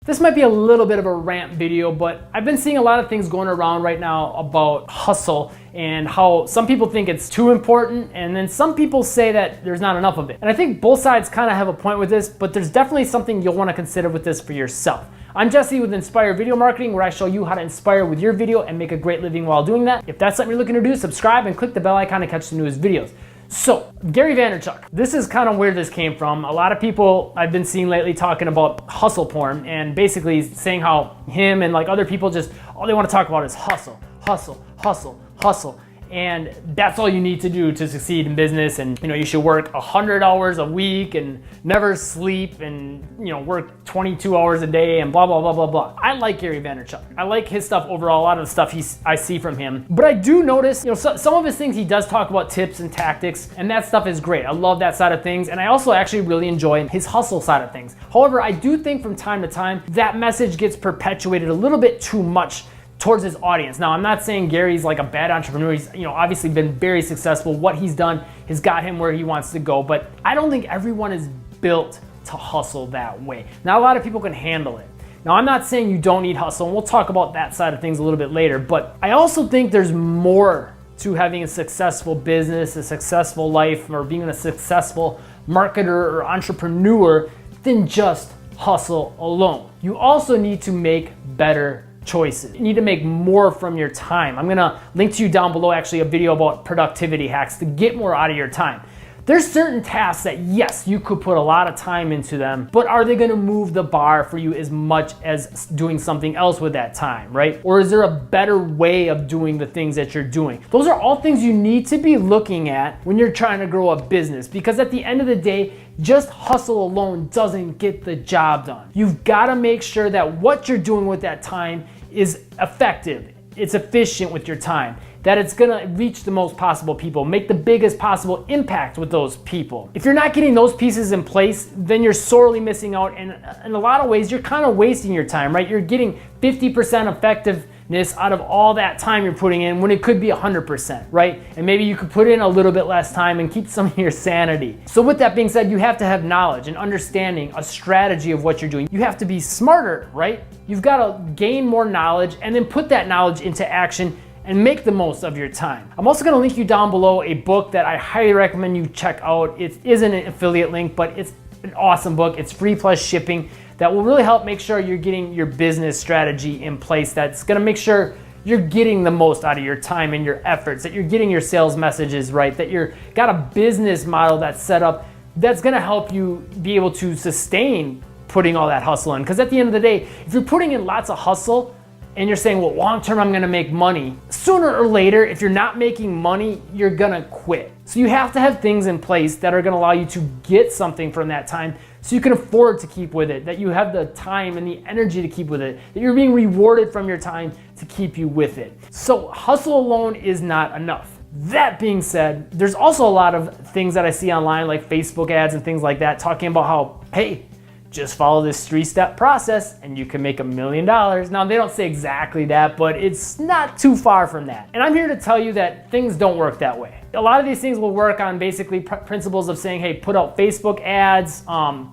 This might be a little bit of a rant video, but I've been seeing a lot of things going around right now about hustle and how some people think it's too important, and then some people say that there's not enough of it. And I think both sides kind of have a point with this, but there's definitely something you'll want to consider with this for yourself. I'm Jesse with Inspire Video Marketing, where I show you how to inspire with your video and make a great living while doing that. If that's something you're looking to do, subscribe and click the bell icon to catch the newest videos. So, Gary Vaynerchuk, this is kind of where this came from. A lot of people I've been seeing lately talking about hustle porn and basically saying how him and like other people just, all they want to talk about is hustle, hustle, hustle, hustle. And that's all you need to do to succeed in business. And you should work 100 hours a week and never sleep and work 22 hours a day and blah, blah, blah, blah, blah. I like Gary Vaynerchuk. I like his stuff overall, a lot of the stuff I see from him. But I do notice, some of his things, he does talk about tips and tactics, and that stuff is great. I love that side of things. And I also actually really enjoy his hustle side of things. However, I do think from time to time, that message gets perpetuated a little bit too much towards his audience. Now, I'm not saying Gary's like a bad entrepreneur. He's obviously been very successful. What he's done has got him where he wants to go, but I don't think everyone is built to hustle that way. Now, a lot of people can handle it. Now, I'm not saying you don't need hustle, and we'll talk about that side of things a little bit later, but I also think there's more to having a successful business, a successful life, or being a successful marketer or entrepreneur than just hustle alone. You also need to make better choices. You need to make more from your time. I'm gonna link to you down below actually a video about productivity hacks to get more out of your time. There's certain tasks that yes, you could put a lot of time into them, but are they gonna move the bar for you as much as doing something else with that time, right? Or is there a better way of doing the things that you're doing? Those are all things you need to be looking at when you're trying to grow a business, because at the end of the day, just hustle alone doesn't get the job done. You've gotta make sure that what you're doing with that time is effective, it's efficient with your time, that it's gonna reach the most possible people, make the biggest possible impact with those people. If you're not getting those pieces in place, then you're sorely missing out, and in a lot of ways, you're kind of wasting your time, right? You're getting 50% effectiveness out of all that time you're putting in when it could be 100%, right? And maybe you could put in a little bit less time and keep some of your sanity. So with that being said, you have to have knowledge and understanding, a strategy of what you're doing. You have to be smarter, right? You've got to gain more knowledge and then put that knowledge into action and make the most of your time. I'm also gonna link you down below a book that I highly recommend you check out. It isn't an affiliate link, but it's an awesome book. It's free plus shipping that will really help make sure you're getting your business strategy in place. That's gonna make sure you're getting the most out of your time and your efforts, that you're getting your sales messages right, that you're got a business model that's set up that's gonna help you be able to sustain putting all that hustle in. Because at the end of the day, if you're putting in lots of hustle, and you're saying, well, long term, I'm gonna make money. Sooner or later, if you're not making money, you're gonna quit. So you have to have things in place that are gonna allow you to get something from that time so you can afford to keep with it, that you have the time and the energy to keep with it, that you're being rewarded from your time to keep you with it. So hustle alone is not enough. That being said, there's also a lot of things that I see online, like Facebook ads and things like that, talking about how, hey, just follow this 3-step process and you can make $1 million. Now, they don't say exactly that, but it's not too far from that. And I'm here to tell you that things don't work that way. A lot of these things will work on basically principles of saying, hey, put out Facebook ads,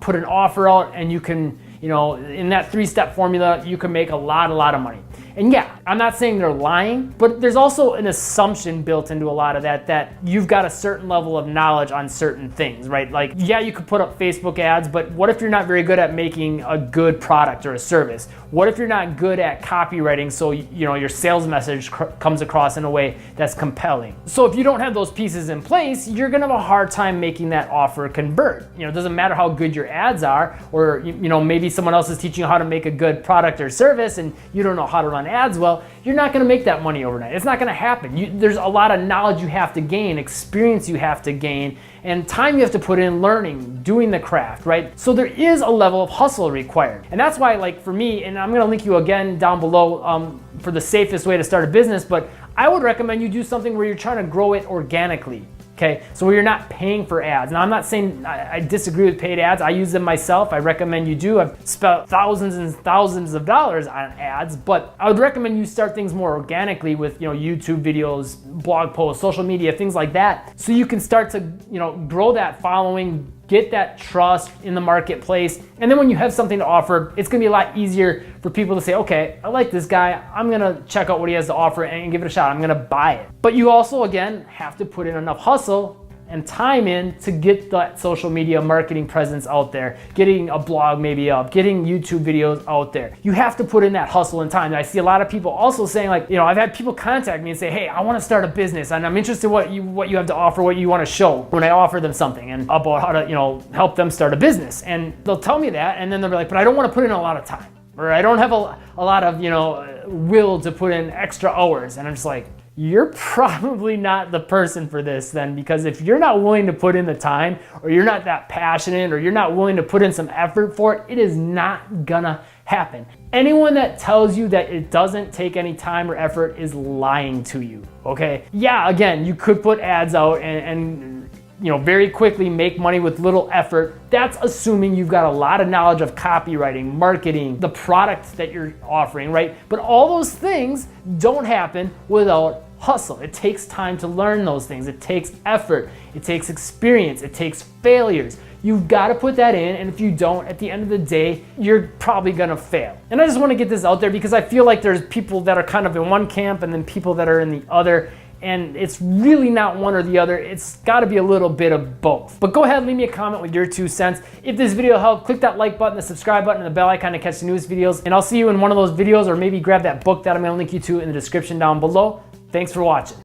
put an offer out, and you can, in that 3-step formula, you can make a lot of money. And yeah, I'm not saying they're lying, but there's also an assumption built into a lot of that you've got a certain level of knowledge on certain things, right? Like, yeah, you could put up Facebook ads, but what if you're not very good at making a good product or a service? What if you're not good at copywriting so your sales message comes across in a way that's compelling? So if you don't have those pieces in place, you're gonna have a hard time making that offer convert. It doesn't matter how good your ads are, or maybe someone else is teaching you how to make a good product or service and you don't know how to run ads well, you're not gonna make that money overnight. It's not gonna happen. There's a lot of knowledge you have to gain, experience you have to gain, and time you have to put in learning, doing the craft, right? So there is a level of hustle required. And that's why, like for me, and I'm gonna link you again down below for the safest way to start a business, but I would recommend you do something where you're trying to grow it organically. Okay, so where you're not paying for ads. Now, I'm not saying I disagree with paid ads. I use them myself. I recommend you do. I've spent thousands and thousands of dollars on ads, but I would recommend you start things more organically with YouTube videos, blog posts, social media, things like that, so you can start to grow that following, get that trust in the marketplace. And then when you have something to offer, it's gonna be a lot easier for people to say, okay, I like this guy. I'm gonna check out what he has to offer and give it a shot. I'm gonna buy it. But you also, again, have to put in enough hustle and time in to get that social media marketing presence out there, getting a blog maybe up, getting YouTube videos out there. You have to put in that hustle and time. And I see a lot of people also saying, like, you know, I've had people contact me and say, hey, I want to start a business and I'm interested in what you have to offer, what you want to show when I offer them something and about how to, you know, help them start a business. And they'll tell me that, and then they'll be like, but I don't want to put in a lot of time, or I don't have a lot of, you know, will to put in extra hours. And I'm just like, you're probably not the person for this then, because if you're not willing to put in the time, or you're not that passionate, or you're not willing to put in some effort for it, it is not gonna happen. Anyone that tells you that it doesn't take any time or effort is lying to you, okay? Yeah, again, you could put ads out and you know, very quickly make money with little effort. That's assuming you've got a lot of knowledge of copywriting, marketing, the product that you're offering, right? But all those things don't happen without hustle. It takes time to learn those things. It takes effort. It takes experience. It takes failures. You've got to put that in, and if you don't, at the end of the day, you're probably gonna fail. And I just want to get this out there because I feel like there's people that are kind of in one camp and then people that are in the other. And it's really not one or the other. It's gotta be a little bit of both. But go ahead, leave me a comment with your 2 cents. If this video helped, click that like button, the subscribe button, and the bell icon to catch the newest videos. And I'll see you in one of those videos, or maybe grab that book that I'm gonna link you to in the description down below. Thanks for watching.